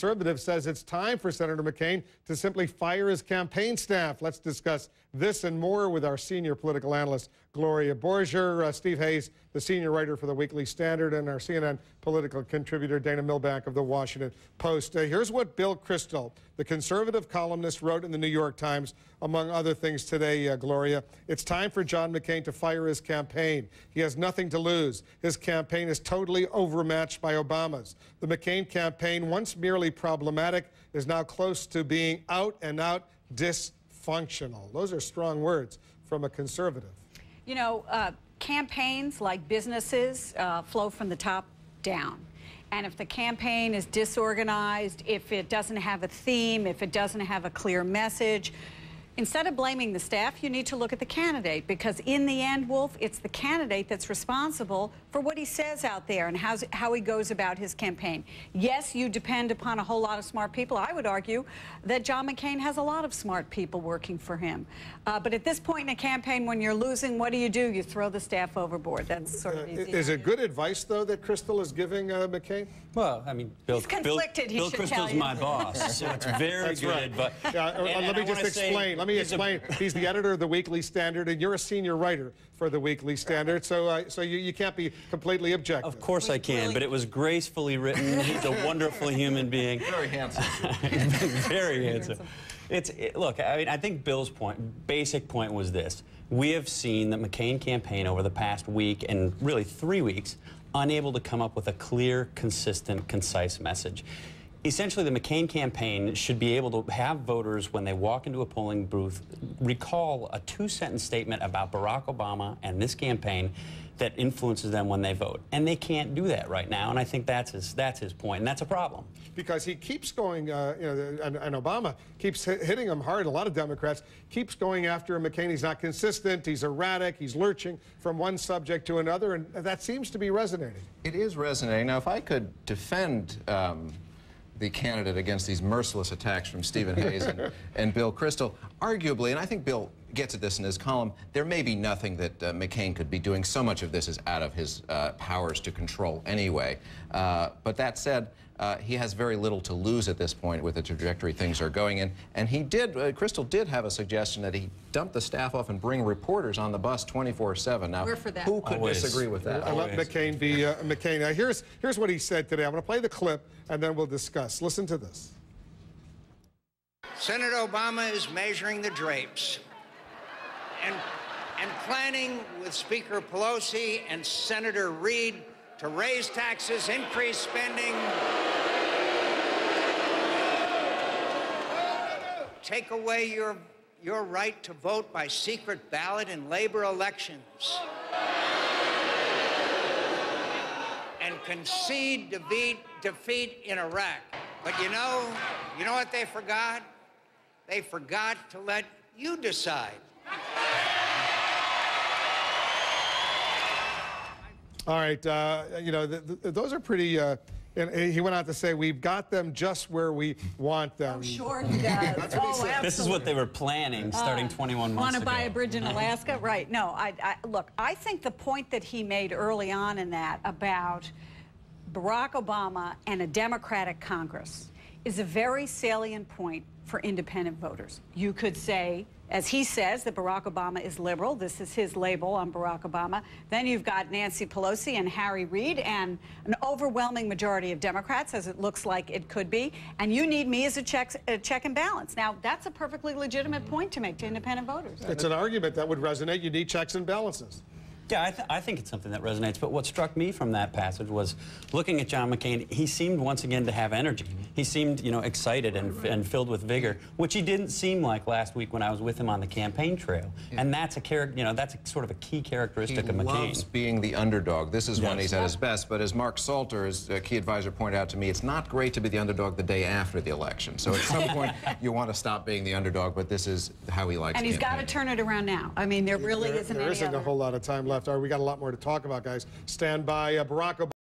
conservative says it's time for Senator McCain to simply fire his campaign staff. Let's discuss this and more with our senior political analyst, Gloria Borger, Steve Hayes, the senior writer for the Weekly Standard, and our CNN political contributor, Dana Milbank of the Washington Post. Here's what Bill Kristol, the conservative columnist, wrote in the New York Times, among other things today, Gloria. It's time for John McCain to fire his campaign. He has nothing to lose. His campaign is totally overmatched by Obama's. The McCain campaign, once merely problematic, is now close to being out-and-out dysfunctional. Those are strong words from a conservative. You know, campaigns, like businesses, flow from the top down. And if the campaign is disorganized, if it doesn't have a theme, if it doesn't have a clear message, instead of blaming the staff, you need to look at the candidate, because in the end, Wolf, it's the candidate that's responsible for what he says out there and how he goes about his campaign. Yes, you depend upon a whole lot of smart people. I would argue that John McCain has a lot of smart people working for him. But at this point in a campaign, when you're losing, what do? You throw the staff overboard. That's sort of easy. Is it good advice, though, that Kristol is giving McCain? Well, I mean, Bill Kristol's my boss, so it's very good advice. Let me just explain. Let me explain. He's the editor of the Weekly Standard, and you're a senior writer for the Weekly Standard, so you can't be completely objective. Of course I can, but it was gracefully written. He's a wonderful human being. Very handsome. Very handsome. Look, I mean, I think Bill's basic point was this. We have seen the McCain campaign over the past week and really 3 weeks unable to come up with a clear, consistent, concise message. Essentially, the McCain campaign should be able to have voters, when they walk into a polling booth, recall a 2-sentence statement about Barack Obama and this campaign that influences them when they vote. And they can't do that right now, and I think that's his point, and that's a problem. Because he keeps going, and Obama keeps hitting him hard. A lot of Democrats keeps going after McCain. He's not consistent. He's erratic. He's lurching from one subject to another, and that seems to be resonating. It is resonating. Now, if I could defend the candidate against these merciless attacks from Stephen Hayes and Bill Kristol, arguably, and I think Bill gets at this in his column, there may be nothing that McCain could be doing. So much of this is out of his powers to control anyway. But that said, he has very little to lose at this point with the trajectory things are going in. And he did, Kristol did have a suggestion that he dump the staff off and bring reporters on the bus 24/7. Now, we're for that. Who could disagree with that? Let McCain be McCain. Now, here's what he said today. I'm going to play the clip, and then we'll discuss. Listen to this. Senator Obama is measuring the drapes and planning with Speaker Pelosi and Senator Reid to raise taxes, increase spending, take away your right to vote by secret ballot in labor elections, and concede defeat in Iraq. But you know what they forgot? They forgot to let you decide. All right, those are pretty, and he went on to say, we've got them just where we want them. Oh, sure he does. That's what he said. This is what they were planning starting 21 months ago. Want to buy a bridge in Alaska? Right. No, look, I think the point that he made early on in that about Barack Obama and a Democratic Congress is a very salient point for independent voters. You could say, as he says, that Barack Obama is liberal. This is his label on Barack Obama. Then you've got Nancy Pelosi and Harry Reid and an overwhelming majority of Democrats, as it looks like it could be. And you need me as a check and balance. Now, that's a perfectly legitimate point to make to independent voters. It's an argument that would resonate. You need checks and balances. Yeah, I think it's something that resonates. But what struck me from that passage was looking at John McCain, he seemed once again to have energy. He seemed, excited and filled with vigor, which he didn't seem like last week when I was with him on the campaign trail. And that's a that's sort of a key characteristic of McCain. He loves being the underdog. This is when he's at his best. But as Mark Salter, his key advisor, pointed out to me, it's not great to be the underdog the day after the election. So at some point, you want to stop being the underdog, but this is how he likes it. And he's got to turn it around now. I mean, there really isn't any other. There isn't a whole lot of time left. We got a lot more to talk about, guys. Stand by. Barack Obama.